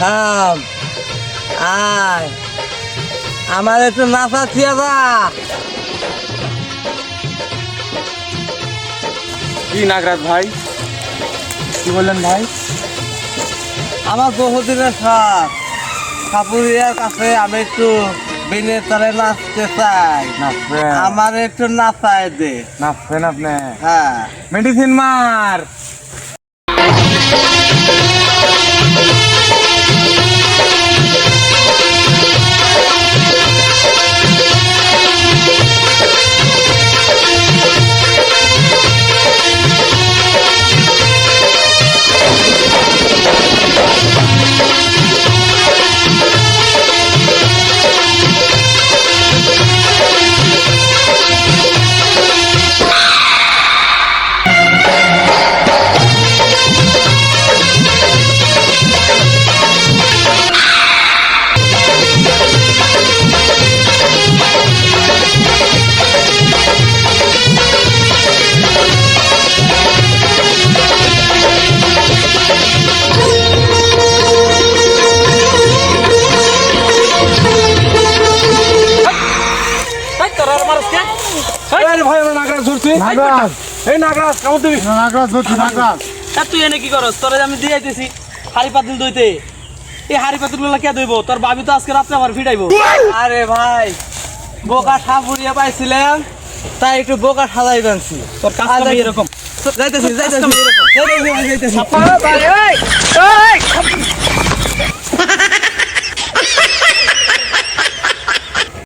থাম আয় আমার একটু নাচা চিয়াদা। কি নাগরাজ ভাই, কি বললেন ভাই? আমার বহুদিনের শখ সাপুরিয়ার কাছে আমি একটু বিনের তালে নাচতে চাই। নাচবেন? আমার একটু নাচায় দে। নাচবেন আপনি? হ্যাঁ মেডিসিন মার। ভাই আমরা নাগরাজ ধরছি। নাগরাজ, এই নাগরাজ কেমন তুমি? নাগরাজ ধরছি, নাগরাজ। তুই এনে কি করস? তোরে আমি দিয়ে আইতেছি হাড়ি পাতিল দইতে। এই হাড়ি পাতিল গুলো কে দইব? তোর ভাবি তো আজকে রাত্রে আবার ফিটাইবো। আরে ভাই বোকা সাপুরিয়া পাইছিলাম তাই একটু বোকা সাজাই বানছি। তোর কাজ এরকম যাইতেছি যাইতেছি যাইতেছি যাইতেছি। ভাই